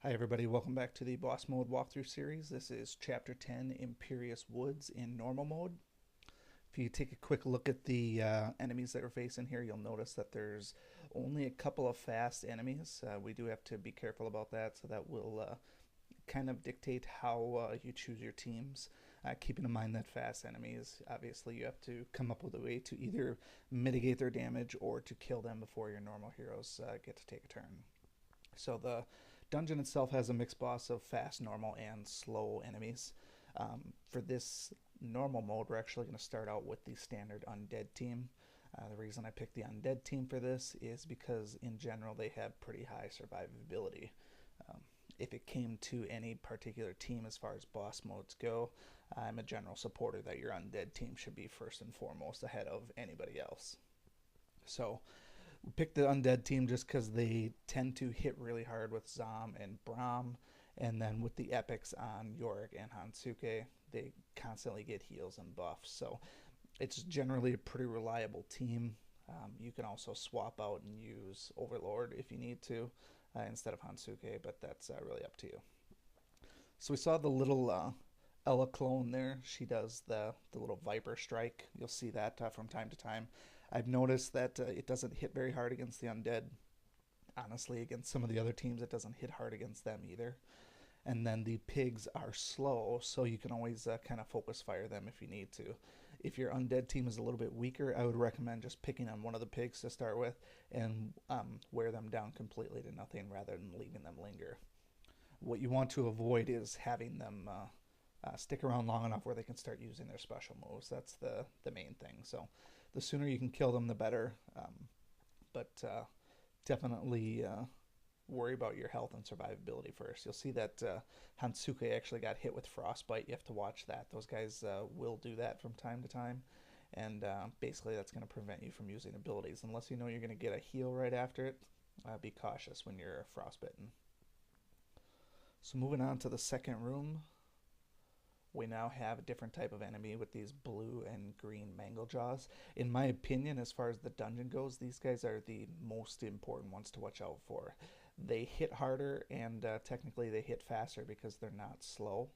Hi everybody, welcome back to the Boss Mode walkthrough series. This is Chapter 10, Imperious Woods in normal mode. If you take a quick look at the enemies that we're facing here, you'll notice that there's only a couple of fast enemies. We do have to be careful about that, so that will kind of dictate how you choose your teams. Keeping in mind that fast enemies, obviously you have to come up with a way to either mitigate their damage or to kill them before your normal heroes get to take a turn. So the dungeon itself has a mixed boss of fast, normal, and slow enemies. For this normal mode, we're actually going to start out with the standard Undead team. The reason I picked the Undead team for this is because, in general, they have pretty high survivability. Um, if it came to any particular team as far as boss modes go, I'm a general supporter that your Undead team should be first and foremost ahead of anybody else. So, we picked the Undead team just because they tend to hit really hard with Zom and Brahm, and then with the epics on Yorick and Hansuke, they constantly get heals and buffs. So it's generally a pretty reliable team. You can also swap out and use Overlord if you need to instead of Hansuke, but that's really up to you. So we saw the little Ella clone there. She does the little Viper Strike. You'll see that from time to time. I've noticed that it doesn't hit very hard against the Undead. Honestly, against some of the other teams, it doesn't hit hard against them either. And then the pigs are slow, so you can always kind of focus fire them if you need to. If your Undead team is a little bit weaker, I would recommend just picking on one of the pigs to start with and wear them down completely to nothing rather than leaving them linger. What you want to avoid is having them stick around long enough where they can start using their special moves. That's the main thing. So the sooner you can kill them, the better. But definitely worry about your health and survivability first. You'll see that Hansuke actually got hit with frostbite. You have to watch that. Those guys will do that from time to time. And basically, that's going to prevent you from using abilities. Unless you know you're going to get a heal right after it, be cautious when you're frostbitten. So moving on to the second room, we now have a different type of enemy with these blue and green mangle jaws. In my opinion, as far as the dungeon goes, these guys are the most important ones to watch out for. They hit harder and technically they hit faster because they're not slow.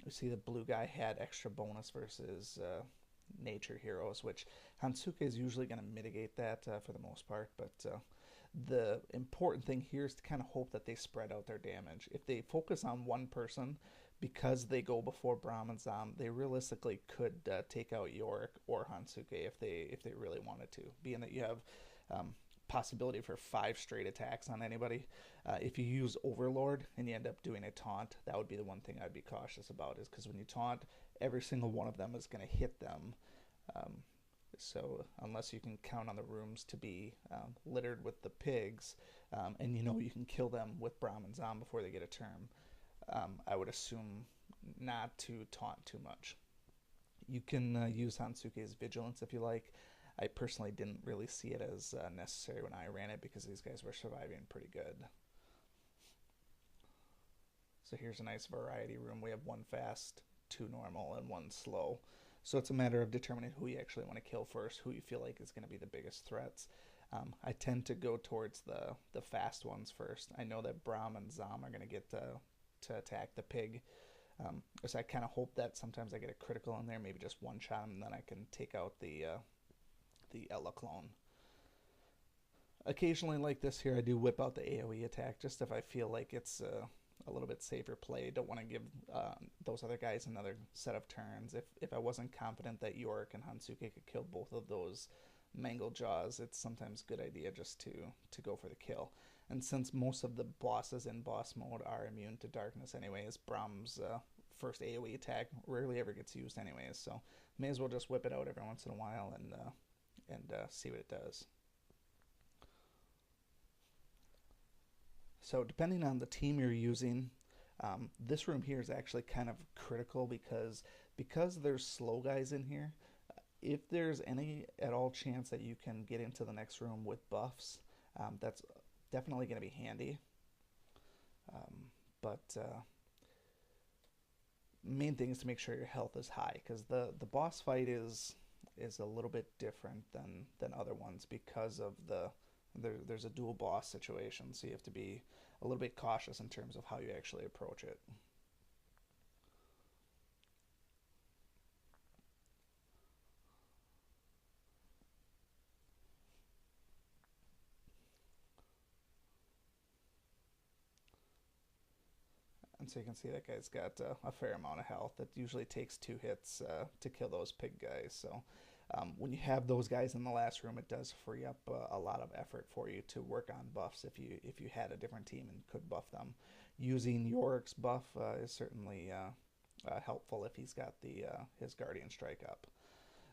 We see the blue guy had extra bonus versus nature heroes, which Hansuke is usually going to mitigate that for the most part, but the important thing here is to kind of hope that they spread out their damage. If they focus on one person, because they go before Brahm and Zom, they realistically could take out Yorick or Hansuke if they really wanted to. Being that you have possibility for 5 straight attacks on anybody, if you use Overlord and you end up doing a taunt, that would be the one thing I'd be cautious about. Is because when you taunt, every single one of them is going to hit them. Um, so unless you can count on the rooms to be littered with the pigs, and you know you can kill them with Brahm and Zom before they get a turn, I would assume not to taunt too much. You can use Hansuke's Vigilance if you like. I personally didn't really see it as necessary when I ran it because these guys were surviving pretty good. So here's a nice variety room. We have one fast, 2 normal, and 1 slow. So it's a matter of determining who you actually want to kill first, who you feel like is going to be the biggest threats. I tend to go towards the fast ones first. I know that Brahm and Zom are going to get to attack the pig. So I kind of hope that sometimes I get a critical in there, maybe just one shot, and then I can take out the Ella clone. Occasionally, like this here, I do whip out the AoE attack just if I feel like it's a little bit safer play. Don't want to give those other guys another set of turns. If I wasn't confident that Yorick and Hansuke could kill both of those mangled jaws, it's sometimes a good idea just to go for the kill. And since most of the bosses in boss mode are immune to darkness anyways, Brahm's first AoE attack rarely ever gets used anyways, so may as well just whip it out every once in a while and see what it does. So depending on the team you're using, this room here is actually kind of critical because there's slow guys in here. If there's any at all chance that you can get into the next room with buffs, that's definitely going to be handy. But main thing is to make sure your health is high because the boss fight is a little bit different than other ones because of there's a dual boss situation, so you have to be a little bit cautious in terms of how you actually approach it. And so you can see that guy's got a fair amount of health. That usually takes 2 hits to kill those pig guys. So when you have those guys in the last room, it does free up a lot of effort for you to work on buffs if you had a different team and could buff them. Using Yorick's buff is certainly helpful if he's got the his Guardian Strike up.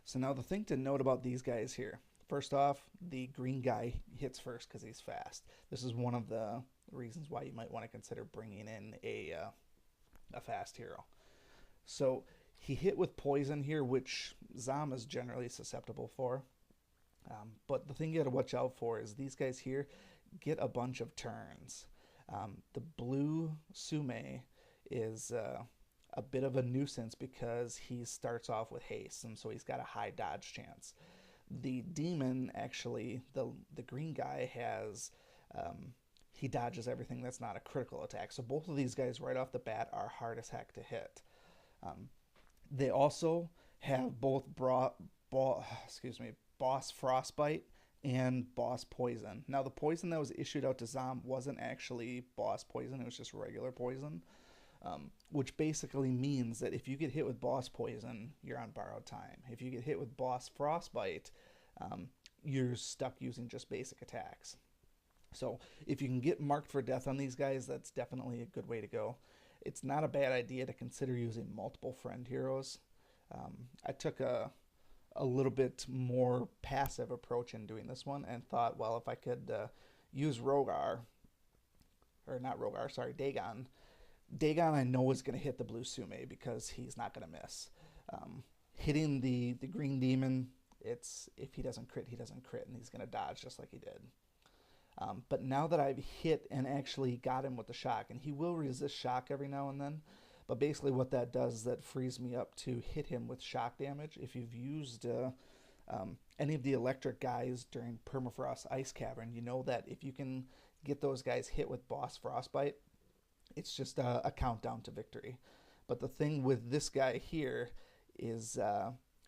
So now the thing to note about these guys here. First off, the green guy hits first because he's fast. This is one of the reasons why you might want to consider bringing in a fast hero. So he hit with poison here, which Zom is generally susceptible for. But the thing you got to watch out for is these guys here get a bunch of turns. The blue Sume is a bit of a nuisance because he starts off with haste, and so he's got a high dodge chance. The demon, actually, the green guy has he dodges everything that's not a critical attack. So both of these guys right off the bat are hard as heck to hit. They also have both boss frostbite and boss poison. Now the poison that was issued out to Zom wasn't actually boss poison; it was just regular poison. Which basically means that if you get hit with boss poison, you're on borrowed time. If you get hit with boss frostbite, you're stuck using just basic attacks. So if you can get marked for death on these guys, that's definitely a good way to go. It's not a bad idea to consider using multiple friend heroes. I took a little bit more passive approach in doing this one and thought, well, if I could use Rogar, or not Rogar, sorry, Dagon. Dagon I know is going to hit the blue Sume because he's not going to miss. Hitting the green demon, it's if he doesn't crit, he doesn't crit, and he's going to dodge just like he did. But now that I've hit and actually got him with the shock, and he will resist shock every now and then, but basically what that does is that frees me up to hit him with shock damage. If you've used any of the electric guys during Permafrost Ice Cavern, you know that if you can get those guys hit with boss frostbite, it's just a countdown to victory. But the thing with this guy here is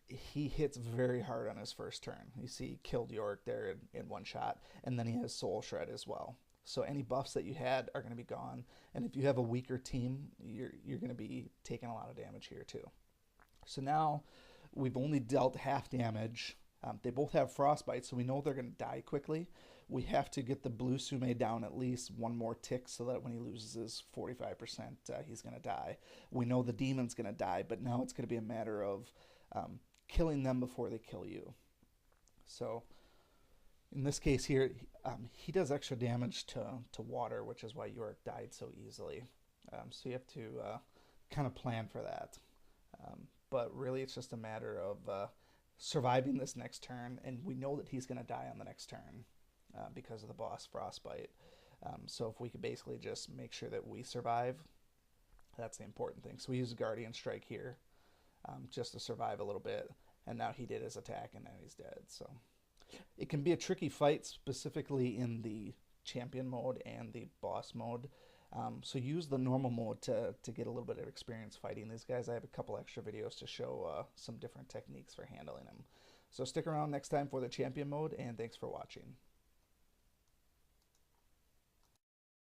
he hits very hard on his first turn. You see he killed Yorick there in one shot, and then he has Soul Shred as well. So any buffs that you had are going to be gone, and if you have a weaker team, you're going to be taking a lot of damage here too. So now we've only dealt half damage. They both have frostbite, so we know they're going to die quickly. We have to get the blue Sume down at least one more tick so that when he loses his 45%, he's going to die. We know the demon's going to die, but now it's going to be a matter of killing them before they kill you. So in this case here, he does extra damage to water, which is why Yorick died so easily. So you have to kind of plan for that. But really it's just a matter of surviving this next turn, and we know that he's going to die on the next turn. Because of the boss frostbite. So if we could basically just make sure that we survive, that's the important thing. So we use Guardian Strike here just to survive a little bit, and now he did his attack and now he's dead. So it can be a tricky fight, specifically in the champion mode and the boss mode. So use the normal mode to get a little bit of experience fighting these guys. I have a couple extra videos to show some different techniques for handling them. So stick around next time for the champion mode, and thanks for watching.